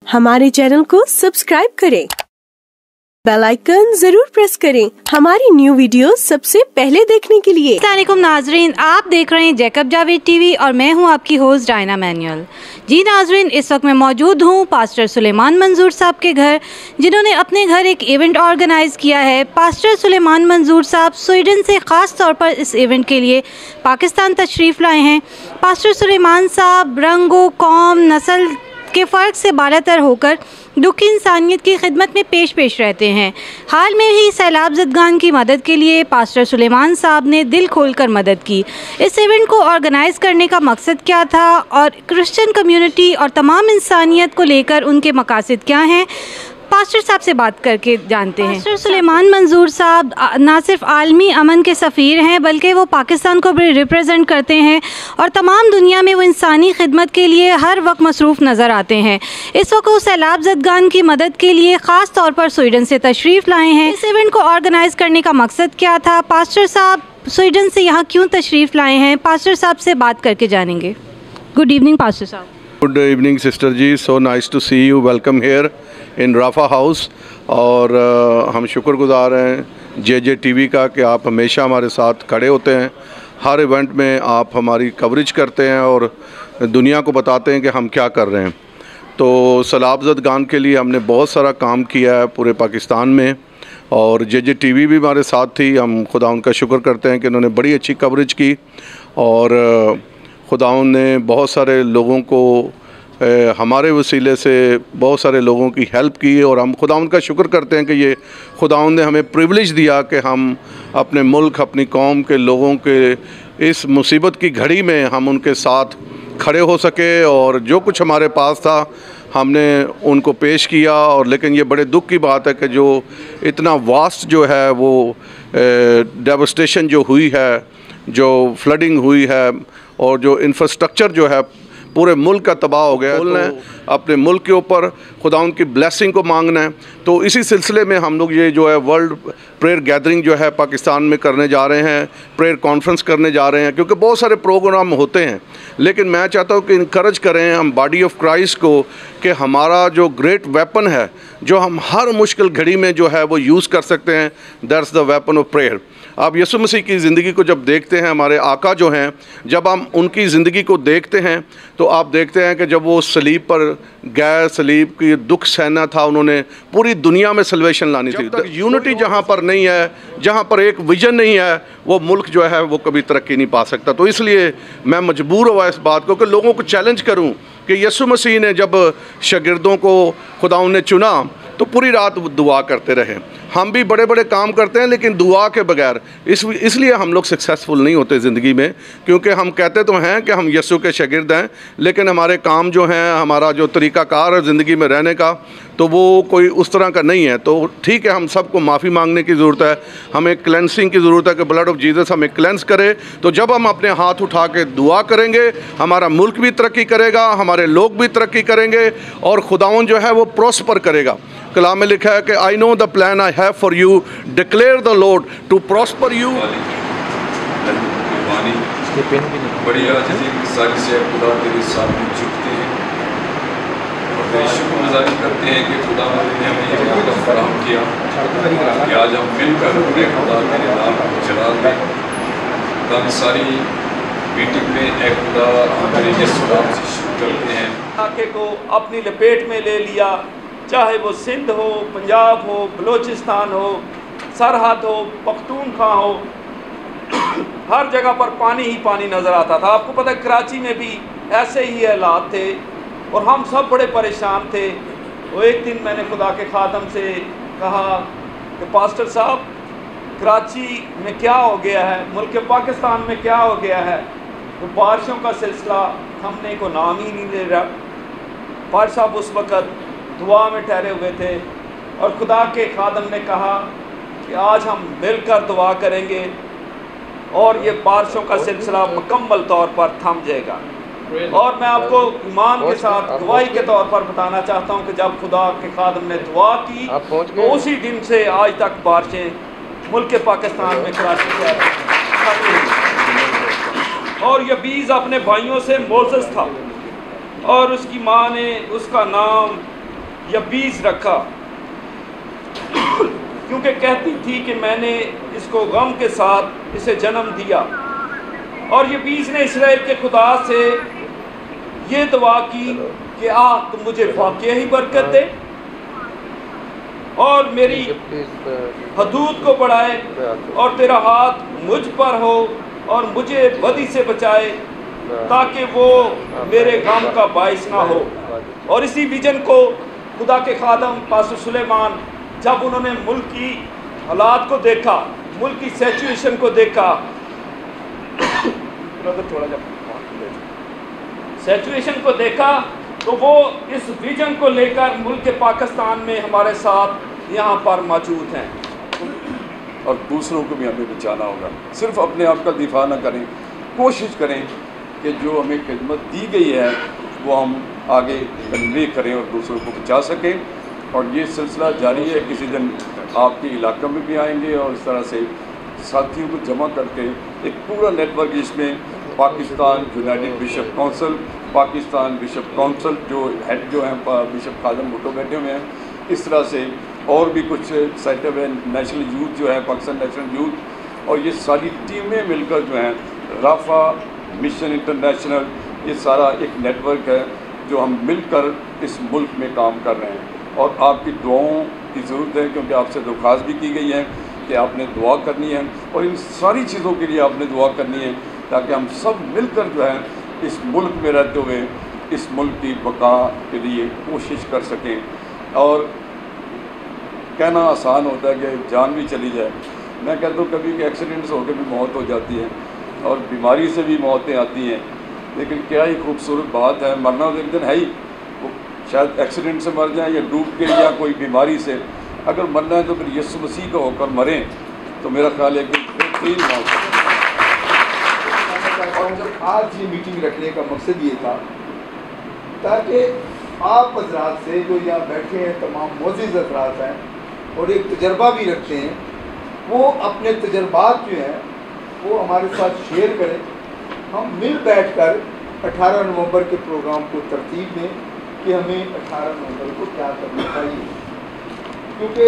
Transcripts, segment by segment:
हमारे चैनल को सब्सक्राइब करें, बेल आइकन जरूर प्रेस करें हमारी न्यू वीडियो सबसे पहले देखने के लिए। अस्सलामुअलैकुम नाजरीन, आप देख रहे हैं जैकब जावेद टीवी और मैं हूं आपकी होस्ट डायना मैनुअल। जी नाजरीन, इस वक्त मैं मौजूद हूं पास्टर सुलेमान मंजूर साहब के घर, जिन्होंने अपने घर एक इवेंट ऑर्गेनाइज़ किया है। पास्टर सुलेमान मंजूर साहब स्वीडन से ख़ास तौर पर इस इवेंट के लिए पाकिस्तान तशरीफ़ लाए हैं। पास्टर सुलेमान साहब रंगो, कौम, नस्ल के फ़र्क से बालातर होकर दुखी इंसानियत की खिदमत में पेश रहते हैं। हाल में ही सैलाब ज़दगान की मदद के लिए पास्टर सुलेमान साहब ने दिल खोलकर मदद की। इस इवेंट को ऑर्गेनाइज़ करने का मकसद क्या था और क्रिश्चियन कम्युनिटी और तमाम इंसानियत को लेकर उनके मकासद क्या हैं, पास्टर साहब से बात करके जानते हैं। पास्टर सुलेमान मंजूर साहब ना सिर्फ आलमी अमन के सफ़ीर हैं, बल्कि वो पाकिस्तान को भी रिप्रेजेंट करते हैं और तमाम दुनिया में वो इंसानी खिदमत के लिए हर वक्त मसरूफ़ नज़र आते हैं। इस वक्त वो सैलाब ज़दगान की मदद के लिए ख़ास तौर पर स्वीडन से तशरीफ़ लाए हैं। इस इवेंट को ऑर्गेनाइज़ करने का मकसद क्या था, पास्टर साहब स्वीडन से यहाँ क्यों तशरीफ़ लाए हैं, पास्टर साहब से बात करके जानेंगे। गुड इवनिंग पास्टर साहब। Good evening sister ji, so nice to see you, welcome here in Rafa house. और हम शुक्रगुजार हैं जे टीवी का कि आप हमेशा हमारे साथ खड़े होते हैं। हर इवेंट में आप हमारी कवरेज करते हैं और दुनिया को बताते हैं कि हम क्या कर रहे हैं। तो सैलाब ज़दगान के लिए हमने बहुत सारा काम किया है पूरे पाकिस्तान में और जे टीवी भी हमारे साथ थी। हम खुदा उनका शुक्र करते हैं कि उन्होंने बड़ी अच्छी कवरेज की और खुदा ने बहुत सारे लोगों को हमारे वसीले से बहुत सारे लोगों की हेल्प की और हम खुदावंद का शुक्र करते हैं कि ये खुदावंद ने हमें प्रिविलेज दिया कि हम अपने मुल्क, अपनी कौम के लोगों के इस मुसीबत की घड़ी में हम उनके साथ खड़े हो सके और जो कुछ हमारे पास था हमने उनको पेश किया। और लेकिन ये बड़े दुख की बात है कि जो इतना वास्ट जो है वो डेवस्टेशन जो हुई है, जो फ्लडिंग हुई है और जो इंफ्रास्ट्रक्चर जो है पूरे मुल्क का तबाह हो गया। तो अपने मुल्क के ऊपर खुदा उनकी ब्लेसिंग को मांगना है। तो इसी सिलसिले में हम लोग ये जो है वर्ल्ड प्रेयर गैदरिंग जो है पाकिस्तान में करने जा रहे हैं, प्रेयर कॉन्फ्रेंस करने जा रहे हैं, क्योंकि बहुत सारे प्रोग्राम होते हैं। लेकिन मैं चाहता हूँ कि इनकरेज करें हम बॉडी ऑफ क्राइस्ट को कि हमारा जो ग्रेट वेपन है, जो हम हर मुश्किल घड़ी में जो है वो यूज़ कर सकते हैं, that's the weapon of prayer. आप यीशु मसीह की ज़िंदगी को जब देखते हैं, हमारे आका जो हैं, जब हम उनकी ज़िंदगी को देखते हैं तो आप देखते हैं कि जब वो सलीब पर गए, सलीब की दुख सहना था, उन्होंने पूरी दुनिया में सल्वेशन लानी थी। तक यूनिटी जहाँ पर नहीं है, जहाँ पर एक विजन नहीं है, वो मुल्क जो है वो कभी तरक्की नहीं पा सकता। तो इसलिए मैं मजबूर हुआ इस बात को कि लोगों को चैलेंज करूँ कि यीशु मसीह ने जब शागिर्दों को खुदा ने चुना तो पूरी रात दुआ करते रहे। हम भी बड़े बड़े काम करते हैं लेकिन दुआ के बगैर इसलिए हम लोग सक्सेसफुल नहीं होते ज़िंदगी में, क्योंकि हम कहते तो हैं कि हम यीशु के शागिर्द हैं, लेकिन हमारे काम जो हैं, हमारा जो तरीक़ाकार है ज़िंदगी में रहने का, तो वो कोई उस तरह का नहीं है। तो ठीक है, हम सबको माफ़ी मांगने की ज़रूरत है, हमें क्लेंसिंग की ज़रूरत है कि ब्लड ऑफ जीसस हमें क्लेंस करे। तो जब हम अपने हाथ उठा के दुआ करेंगे, हमारा मुल्क भी तरक्की करेगा, हमारे लोग भी तरक्की करेंगे और खुदावन जो है वो प्रोस्पर करेगा। कलाम में लिखा है कि I know the plan I have for you, declare the lord to prosper you. बड़ी आजीज़ी की सारी से खुदा तेरे सामने झुकते हैं और तेरी शुक्रगुजारी करते हैं कि खुदा ने हमें ये मौका फराहम किया कि आज हम मिलकर अपने खुदा तेरे नाम को जला दें। खुदा की सारी मीटिंग में एक खुदा हम तेरे यीशु नाम से शुरू करते हैं। इलाके को अपनी लपेट में ले लिया, चाहे वो सिंध हो, पंजाब हो, बलूचिस्तान हो, सरहद हो, पख्तूनख्वा हो, हर जगह पर पानी ही पानी नज़र आता था। आपको पता है कराची में भी ऐसे ही हालात थे और हम सब बड़े परेशान थे। तो एक दिन मैंने खुदा के खादम से कहा कि पास्टर साहब, कराची में क्या हो गया है, मुल्क पाकिस्तान में क्या हो गया है। तो बारिशों का सिलसिला थमने को नाम ही नहीं ले रहा। पास्टर साहब उस वक़्त दुआ में ठहरे हुए थे और खुदा के खादम ने कहा कि आज हम मिलकर दुआ करेंगे और ये बारिशों का सिलसिला मुकम्मल तौर पर थम जाएगा। और मैं आपको ईमान के साथ गवाही के तौर पर बताना चाहता हूँ कि जब खुदा के खादम ने दुआ की तो उसी दिन से आज तक बारिशें मुल्क पाकिस्तान में कराची शहर और ये बीज अपने भाइयों से मोसेस था और उसकी माँ ने उसका नाम या बीज रखा, क्योंकि कहती थी कि मैंने इसको गम के साथ इसे जन्म दिया। और ये बीज ने इस्राएल के खुदा से ये दुआ की कि तुम मुझे वाकई ही बरकत दे और मेरी हदूद को बढ़ाए और तेरा हाथ मुझ पर हो और मुझे बदी से बचाए ताकि वो मेरे गम का बाइस ना हो। और इसी विजन को खुदा के खादम पास्टर सुलेमान, जब उन्होंने मुल्क की हालात को देखा, मुल्क की सिचुएशन को देखा, थोड़ा जब सिचुएशन को देखा, तो वो इस विजन को लेकर मुल्क के पाकिस्तान में हमारे साथ यहाँ पर मौजूद हैं। और दूसरों को भी हमें बचाना होगा, सिर्फ अपने आप का दिफा ना करें, कोशिश करें कि जो हमें खिदमत दी गई है वो हम आगे कन्वे करें और दूसरों को बचा सकें। और ये सिलसिला जारी है, किसी दिन आपके इलाके में भी आएंगे और इस तरह से साथियों को जमा करके एक पूरा नेटवर्क, जिसमें Pakistan United bishop council, Pakistan bishop council जो हेड जो हैं बिशप खादम भुट्टो बैठे हुए हैं, इस तरह से और भी कुछ सेटअप है, नेशनल यूथ जो है पाकिस्तान नेशनल यूथ, और ये सारी टीमें मिलकर जो हैं राफा मिशन इंटरनेशनल, ये सारा एक नेटवर्क है जो हम मिलकर इस मुल्क में काम कर रहे हैं। और आपकी दुआओं की ज़रूरत है, क्योंकि आपसे दरख्वास्त भी की गई है कि आपने दुआ करनी है और इन सारी चीज़ों के लिए आपने दुआ करनी है, ताकि हम सब मिलकर जो है इस मुल्क में रहते हुए इस मुल्क की बका के लिए कोशिश कर सकें। और कहना आसान होता है कि जान भी चली जाए, मैं कहता हूँ कभी एक्सीडेंट्स होकर भी मौत हो जाती है और बीमारी से भी मौतें आती हैं, लेकिन क्या ही खूबसूरत बात है, मरना तो एक दिन है ही, वो शायद एक्सीडेंट से मर जाए या डूब के या कोई बीमारी से, अगर मरना है तो फिर यीशु मसीह का होकर मरें, तो मेरा ख्याल है कि बेहतरीन मौत है। और जब आज ये मीटिंग रखने का मकसद ये था ताकि आप हजरात से जो यहाँ बैठे हैं, तमाम मोअज़्ज़िज़ हजरात हैं और एक तजर्बा भी रखते हैं, वो अपने तजर्बात जो हैं वो हमारे साथ शेयर करें। हम मिल बैठकर 18 नवंबर के प्रोग्राम को तरतीब दें कि हमें 18 नवंबर को क्या करना चाहिए, क्योंकि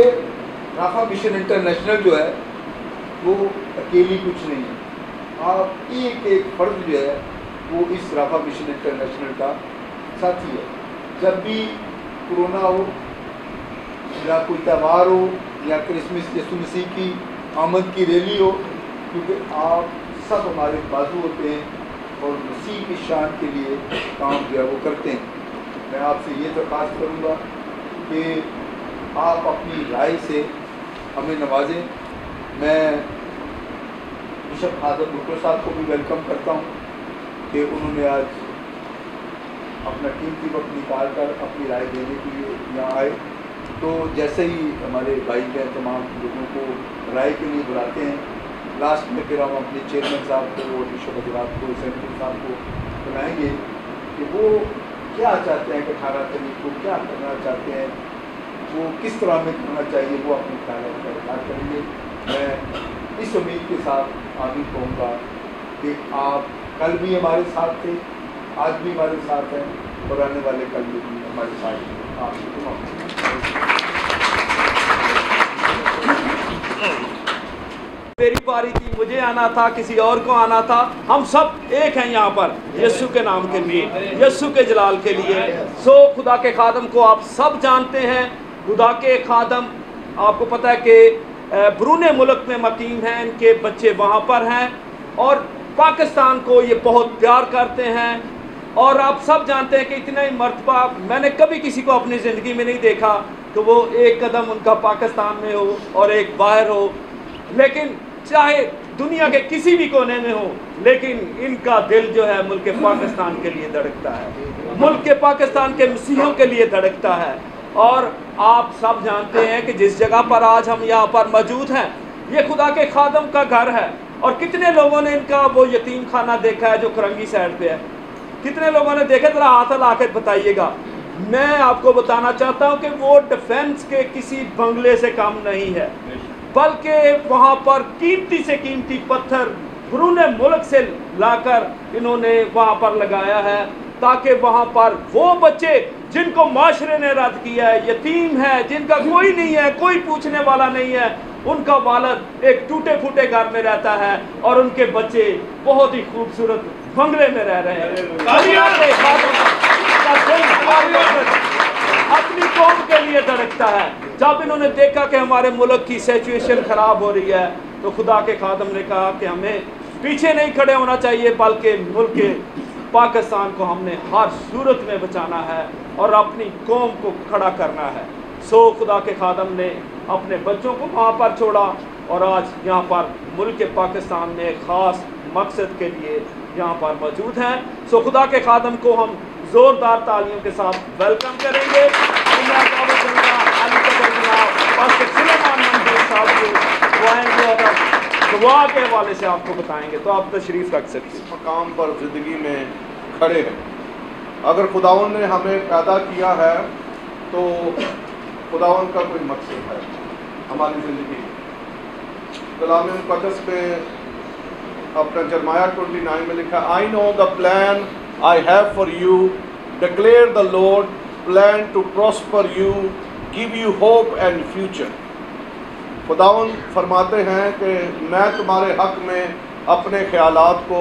राफा मिशन इंटरनेशनल जो है वो अकेली कुछ नहीं है। आप एक एक फर्द जो है वो इस राफा मिशन इंटरनेशनल का साथी है। जब भी कोरोना हो या कोई त्यौहार हो या क्रिसमस यीशु मसीह की आमद की रैली हो, क्योंकि आप सब हमारे बाजू होते हैं और मसीह की शान के लिए काम जो है वो करते हैं। मैं आपसे ये दरख्वास्त करूँगा कि आप अपनी राय से हमें नवाजें। मैं बिशप खादम भुट्टो साहब को भी वेलकम करता हूँ कि उन्होंने आज अपना कीमती वक्त निकाल कर अपनी राय देने के लिए यहाँ आए। तो जैसे ही हमारे भाई बहन तमाम लोगों को राय के लिए बुलाते हैं, लास्ट में फिर हम अपने चेयरमैन साहब को और बिशप हजरात को, सेक्रेटरी साहब को बुलाएंगे कि वो क्या चाहते हैं कि 18 तारीख को क्या करना चाहते हैं, वो किस तरह में करना चाहिए, वो अपने ख्याल का इज़हार करेंगे। मैं इस उम्मीद के साथ आगे कहूँगा कि आप कल भी हमारे साथ थे, आज भी हमारे साथ हैं और आने वाले कल भी हमारे साथ हैं। मेरी बारी थी, मुझे आना था, किसी और को आना था, हम सब एक हैं यहाँ पर यीशु के नाम के लिए, यीशु के जलाल के लिए। सो खुदा के खादम को आप सब जानते हैं। खुदा के खादम आपको पता है कि ब्रूने मुल्क में मकीम हैं, इनके बच्चे वहाँ पर हैं और पाकिस्तान को ये बहुत प्यार करते हैं। और आप सब जानते हैं कि इतना ही मर्तबा मैंने कभी किसी को अपनी ज़िंदगी में नहीं देखा कि वो एक कदम उनका पाकिस्तान में हो और एक बाहर हो, लेकिन चाहे दुनिया के किसी भी कोने में हो, लेकिन इनका दिल जो है मुल्क पाकिस्तान के लिए धड़कता है, मुल्क पाकिस्तान के मसीहों के लिए धड़कता है। और आप सब जानते हैं कि जिस जगह पर आज हम यहाँ पर मौजूद हैं, ये खुदा के खादम का घर है। और कितने लोगों ने इनका वो यतीम खाना देखा है जो करंगी साइड पे है, कितने लोगों ने देखा, जरा हाथ ला के बताइएगा। मैं आपको बताना चाहता हूँ कि वो डिफेंस के किसी बंगले से कम नहीं है, बल्कि वहाँ पर कीमती से कीमती पत्थर ब्रूने मुल्क से लाकर इन्होंने वहाँ पर लगाया है। ताकि वहाँ पर वो बच्चे जिनको माशरे ने रद्द किया है, यतीम है, जिनका कोई नहीं है, कोई पूछने वाला नहीं है, उनका वालिद एक टूटे फूटे घर में रहता है और उनके बच्चे बहुत ही खूबसूरत बंगले में रह रहे हैं। अपनी कौम के लिए धड़कता है। जब इन्होंने देखा कि हमारे मुल्क की सिचुएशन ख़राब हो रही है तो खुदा के खादम ने कहा कि हमें पीछे नहीं खड़े होना चाहिए, बल्कि मुल्क के पाकिस्तान को हमने हर सूरत में बचाना है और अपनी कौम को खड़ा करना है। सो खुदा के खादम ने अपने बच्चों को वहाँ पर छोड़ा और आज यहाँ पर मुल्क पाकिस्तान में एक ख़ास मकसद के लिए यहाँ पर मौजूद हैं। सो खुदा के खादम को हम ज़ोरदार तालियों के साथ वेलकम करेंगे। दुआ के हवाले से आपको बताएंगे, तो आप तशरीफ़ रख सकते हैं। मकाम पर ज़िंदगी में खड़े हैं। अगर खुदावन ने हमें पैदा किया है तो खुदावन का कोई मकसद है हमारी ज़िंदगी। कलाम मुक़द्दस में अपना जरमाया 29 में लिखा, I know the plan I have for you declare the lord, plan to prosper you, give you hope and future. खुदावन फरमाते हैं कि मैं तुम्हारे हक़ में अपने ख़यालात को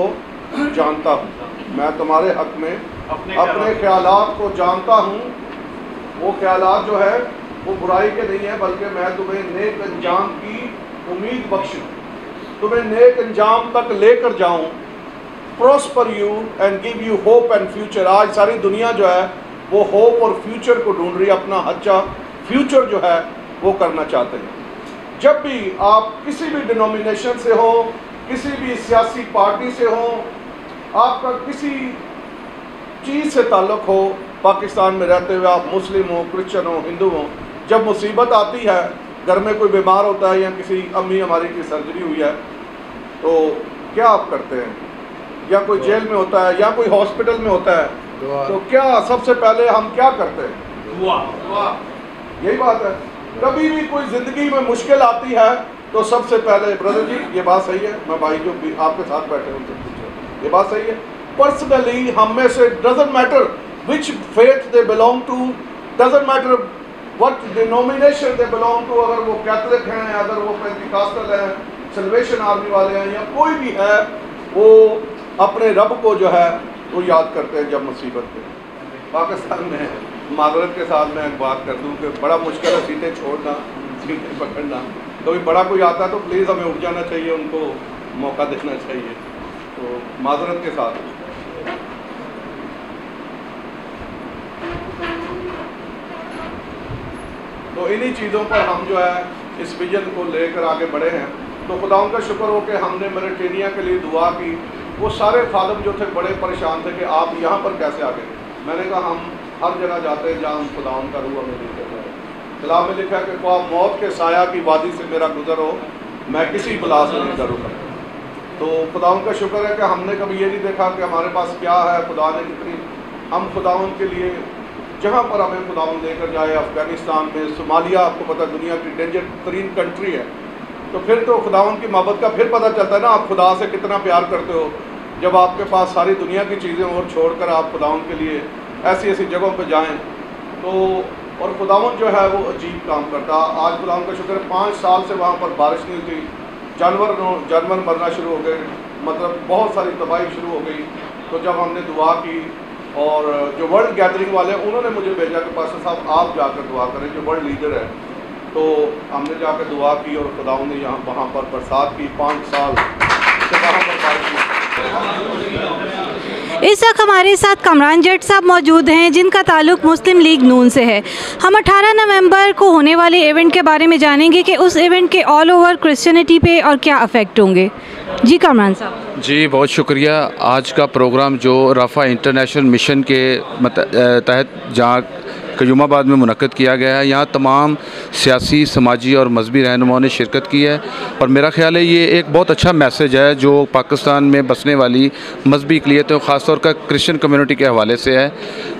जानता हूँ। मैं तुम्हारे हक़ में अपने ख़यालात को जानता हूँ। वो ख़यालात जो है वो बुराई के नहीं है, बल्कि मैं तुम्हें नेक अंजाम की उम्मीद बख्शूँ, तुम्हें नेक अंजाम तक लेकर जाऊँ। Prosper you and give you hope and future. आज सारी दुनिया जो है वो होप और फ्यूचर को ढूंढ रही है, अपना अच्छा फ्यूचर जो है वो करना चाहते हैं। जब भी आप किसी भी डिनोमिनेशन से हो, किसी भी सियासी पार्टी से हो, आपका किसी चीज़ से ताल्लुक़ हो, पाकिस्तान में रहते हुए आप मुस्लिम हो, क्रिश्चन हो, हिंदू हो, जब मुसीबत आती है, घर में कोई बीमार होता है या किसी अम्मी हमारी की सर्जरी हुई है, तो क्या आप करते हैं? या कोई जेल में होता है या कोई हॉस्पिटल में होता है, तो क्या सबसे पहले हम क्या करते हैं? दुआ। यही बात है। कभी भी कोई ज़िंदगी में मुश्किल आती है तो सबसे पहले, ब्रदर जी ये बात सही है, मैं भाई जो भी आपके साथ बैठे उनसे पूछो, ये बात सही है? पर्सनली हम में से doesn't matter which faith they belong to, doesn't matter what denomination they belong to, अगर वो कैथलिक हैं, अगर वो पेंटिकॉस्टल हैं, सल्वेशन आर्मी वाले हैं या कोई भी है, वो अपने रब को जो है वो याद करते हैं जब मुसीबत में। पाकिस्तान में मादरत के साथ मैं एक बात कर दूं कि बड़ा मुश्किल है सीटें छोड़ना, सीटें पकड़ना। कभी बड़ा कोई आता है तो प्लीज़ हमें उठ जाना चाहिए, उनको मौका देना चाहिए। तो मादरत के साथ तो इन्हीं चीज़ों पर हम जो है इस विजन को लेकर आगे बढ़े हैं। तो खुदाओं का शुक्र हो कि हमने मॉरिटेनिया के लिए दुआ की। वो सारे खादम जो थे बड़े परेशान थे कि आप यहाँ पर कैसे आ गए। मैंने कहा हम हर जगह जाते हैं जहाँ हम खुदाओं का रूह हमें लेकर जाए। कलाम में लिखा कि ख्वाह मौत के साया की वादी से मेरा गुजर हो, मैं किसी बला से नहीं डरूँगा। तो खुदाओं का शुक्र है कि हमने कभी ये नहीं देखा कि हमारे पास क्या है, खुदा ने कितनी, हम खुदाओं के लिए जहाँ पर हमें खुदावन लेकर जाए, अफ़गानिस्तान में, सोमालिया, आपको पता दुनिया की डेंजर तरीन कंट्री है, तो फिर तो खुदावन की मोहब्बत का फिर पता चलता है ना, आप खुदा से कितना प्यार करते हो जब आपके पास सारी दुनिया की चीज़ें और छोड़कर आप खुदावन के लिए ऐसी ऐसी जगहों पर जाएं। तो और खुदावन जो है वो अजीब काम करता। आज खुदावन का शुक्र है 5 साल से वहाँ पर बारिश नहीं हुई, जानवर मरना शुरू हो गए, मतलब बहुत सारी तबाही शुरू हो गई। तो जब हमने दुआ की और जो वर्ल्ड गैदरिंग वाले हैं उन्होंने मुझे भेजा कि पास्टर साहब आप जाकर दुआ करें, जो वर्ल्ड लीडर है। तो हमने जाकर दुआ की और खुदावन ने यहाँ वहाँ पर बरसात की, 5 साल से वहाँ पर बारिश की। इस वक्त हमारे साथ कमरान जट साहब मौजूद हैं जिनका ताल्लुक़ मुस्लिम लीग नून से है। हम 18 नवंबर को होने वाले इवेंट के बारे में जानेंगे कि उस इवेंट के ऑल ओवर क्रिश्चियनिटी पे और क्या अफेक्ट होंगे। जी कमरान साहब। जी बहुत शुक्रिया। आज का प्रोग्राम जो रफ़ा इंटरनेशनल मिशन के तहत जहाँ कयूमाबाद में मुनक्किद किया गया है, यहाँ तमाम सियासी, समाजी और मजहबी रहनुमाओं ने शिरकत की है और मेरा ख़्याल है ये एक बहुत अच्छा मैसेज है जो पाकिस्तान में बसने वाली मजहबी अक़लियतों, ख़ास तौर पर क्रिश्चियन कम्युनिटी के हवाले से है।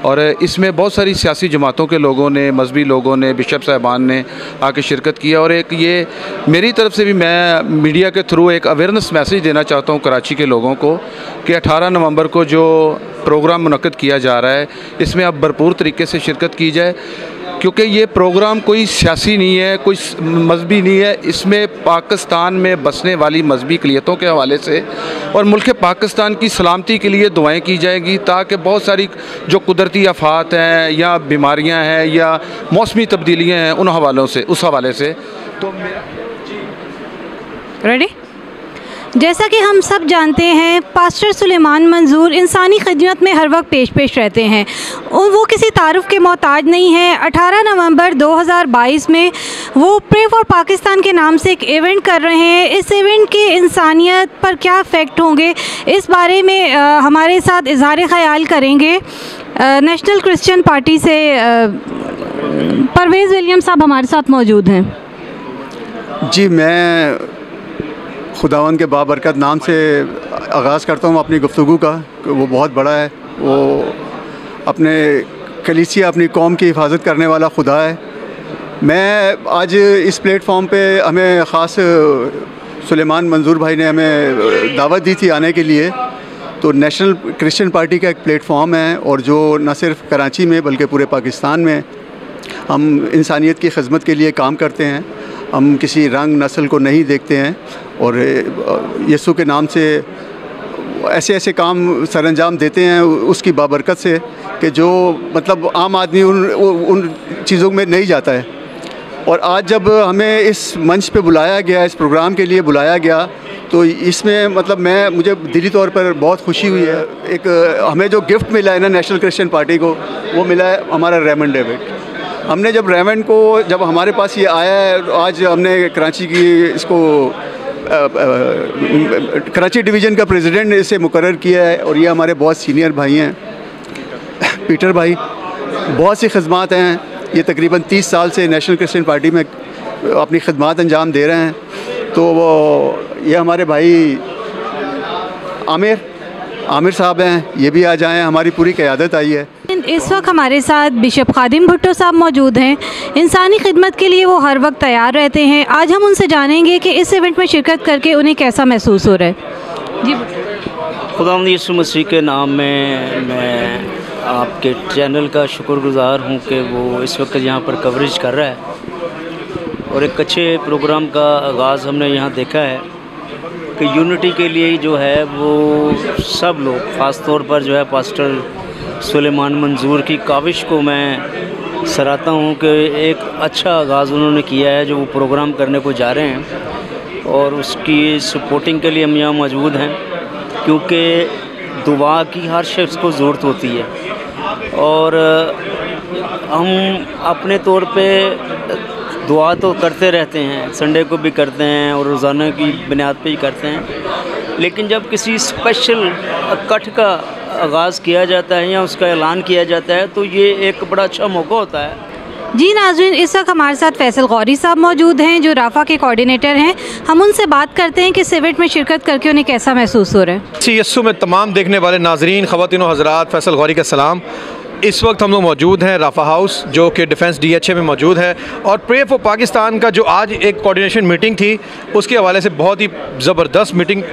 और इसमें बहुत सारी सियासी जमातों के लोगों ने, मजहबी लोगों ने, बिशप साहबान ने आके शिरकत की। और एक ये मेरी तरफ से भी मैं मीडिया के थ्रू एक अवेयरनेस मैसेज देना चाहता हूँ कराची के लोगों को कि 18 नवंबर को जो प्रोग्राम मुनक्किद किया जा रहा है, इसमें अब भरपूर तरीके से शिरकत की जाए, क्योंकि ये प्रोग्राम कोई सियासी नहीं है, कोई मजहबी नहीं है। इसमें पाकिस्तान में बसने वाली मजहबी अक़लियतों के हवाले से और मुल्क पाकिस्तान की सलामती के लिए दुआएं की जाएंगी, ताकि बहुत सारी जो कुदरती आफात हैं या बीमारियां हैं या मौसमी तब्दीलियां हैं उन हवालों से, उस हवाले से तो रेडी। जैसा कि हम सब जानते हैं, पास्टर सुलेमान मंजूर इंसानी खिदमत में हर वक्त पेश रहते हैं और वो किसी तारुफ के मोहताज नहीं है। 18 नवंबर 2022 में वो प्रे फॉर पाकिस्तान के नाम से एक इवेंट कर रहे हैं। इस इवेंट के इंसानियत पर क्या इफ़ेक्ट होंगे, इस बारे में हमारे साथ इज़हार ख्याल करेंगे नेशनल क्रिश्चियन पार्टी से परवेज़ विलियम साहब हमारे साथ मौजूद हैं। जी, मैं खुदावन के बाबरकत नाम से आगाज़ करता हूँ अपनी गुफ्तगू का। वो बहुत बड़ा है, वो अपने कलीसिया, अपनी कौम की हिफाजत करने वाला खुदा है। मैं आज इस प्लेटफॉर्म पे हमें ख़ास सुलेमान मंजूर भाई ने हमें दावत दी थी आने के लिए। तो नेशनल क्रिश्चियन पार्टी का एक प्लेटफॉर्म है और जो न सिर्फ कराची में बल्कि पूरे पाकिस्तान में हम इंसानियत की खिदमत के लिए काम करते हैं। हम किसी रंग नस्ल को नहीं देखते हैं और यीशु के नाम से ऐसे ऐसे काम सरअंजाम देते हैं उसकी बाबरकत से कि जो मतलब आम आदमी उन चीज़ों में नहीं जाता है। और आज जब हमें इस मंच पे बुलाया गया, इस प्रोग्राम के लिए बुलाया गया, तो इसमें मतलब मुझे दिली तौर पर बहुत खुशी हुई है। एक हमें जो गिफ्ट मिला है ना नेशनल क्रिश्चियन पार्टी को, वो मिला है हमारा रेमंड डेविड। हमने जब रेमंड को जब हमारे पास ये आया है, आज हमने कराची की इसको कराची डिवीज़न का प्रेसिडेंट इसे मुकर्रर किया है और ये हमारे बहुत सीनियर भाई हैं, पीटर भाई। बहुत सी खिदमात हैं, ये तकरीबन 30 साल से नेशनल क्रिश्चियन पार्टी में अपनी खिदमात अंजाम दे रहे हैं। तो वो ये हमारे भाई आमिर साहब हैं, ये भी आ जाएँ, हमारी पूरी क़यादत आई है। इस वक्त हमारे साथ बिशप खादिम भुट्टो साहब मौजूद हैं। इंसानी खिदमत के लिए वो हर वक्त तैयार रहते हैं। आज हम उनसे जानेंगे कि इस इवेंट में शिरकत करके उन्हें कैसा महसूस हो रहा है। जी, खुदावंद यीशु मसीह के नाम में मैं आपके चैनल का शुक्रगुज़ार हूँ कि वो इस वक्त यहाँ पर कवरेज कर रहा है और एक अच्छे प्रोग्राम का आगाज़ हमने यहाँ देखा है कि यूनिटी के लिए जो है वो सब लोग, ख़ास तौर पर जो है पास्टर सुलेमान मंजूर की काविश को मैं सराहता हूँ कि एक अच्छा आगाज़ उन्होंने किया है जो वो प्रोग्राम करने को जा रहे हैं और उसकी सपोर्टिंग के लिए हम यहाँ मौजूद हैं, क्योंकि दुआ की हर शख्स को ज़रूरत होती है और हम अपने तौर पे दुआ तो करते रहते हैं, संडे को भी करते हैं और रोज़ाना की बुनियाद पे ही करते हैं। लेकिन जब किसी स्पेशल इकट्ठ का आगाज़ किया जाता है या उसका ऐलान किया जाता है तो ये एक बड़ा अच्छा मौका होता है। जी नाज़रीन, इस वक्त हमारे साथ फैसल गौरी साहब मौजूद हैं जो राफा के कोऑर्डिनेटर हैं। हम उनसे बात करते हैं कि इस इवेंट में शिरकत करके उन्हें कैसा महसूस हो रहा है। यस्सु में तमाम देखने वाले नाजरीन, ख़वातीन व हज़रात, फैसल गौरी का सलाम। इस वक्त हम लोग मौजूद हैं राफा हाउस जो कि डिफेंस DHA में मौजूद है और प्रे फॉर पाकिस्तान का जो आज एक कोऑर्डिनेशन मीटिंग थी उसके हवाले से बहुत ही ज़बरदस्त मीटिंग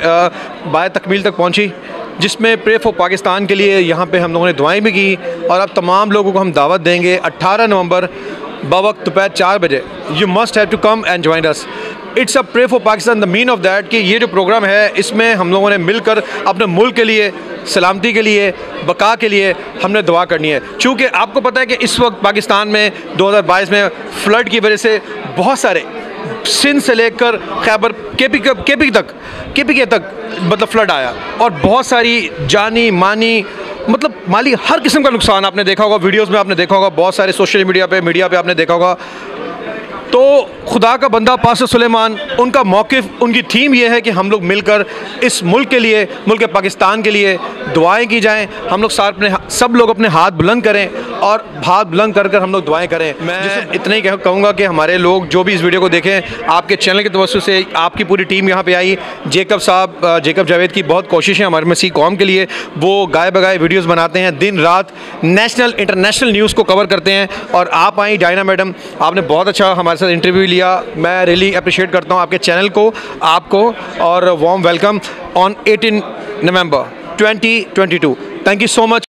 बाय तकमील तक पहुंची, जिसमें प्रे फॉर पाकिस्तान के लिए यहाँ पे हम लोगों ने दुआएं भी की और अब तमाम लोगों को हम दावत देंगे 18 नवंबर बवक्त दोपहर 4 बजे। You must have to come and join us. It's a pray for Pakistan. The mean of that कि ये जो प्रोग्राम है इसमें हम लोगों ने मिलकर अपने मुल्क के लिए, सलामती के लिए, बका के लिए हमने दुआ करनी है। चूँकि आपको पता है कि इस वक्त पाकिस्तान में 2022 में फ्लड की वजह से बहुत सारे सिंध से लेकर खैबर KPK तक मतलब फ्लड आया और बहुत सारी जानी मानी मतलब माली हर किस्म का नुकसान आपने देखा होगा, वीडियोस में आपने देखा होगा, बहुत सारे सोशल मीडिया पे आपने देखा होगा। तो खुदा का बंदा पास्टर सुलेमान, उनका मौक़िफ़, उनकी थीम ये है कि हम लोग मिलकर इस मुल्क के लिए, मुल्क पाकिस्तान के लिए दुआएं की जाएं। हम लोग सब लोग अपने हाथ बुलंद करें और हाथ बुलंद कर हम लोग दुआएं करें। मैं इतना ही कहूँगा कि हमारे लोग जो भी इस वीडियो को देखें, आपके चैनल के तवज्जो से आपकी पूरी टीम यहाँ पे आई। जेकब जावेद की बहुत कोशिश है हमारे मसीह कौम के लिए। वो गाए बगाए वीडियोज़ बनाते हैं, दिन रात नेशनल इंटरनेशनल न्यूज़ को कवर करते हैं। और आप आई डायना मैडम, आपने बहुत अच्छा हमारे साथ इंटरव्यू लिया। मैं रियली अप्रिशिएट करता हूँ आपके चैनल को, आपको, और warm welcome on 18 November 2022। Thank you so much.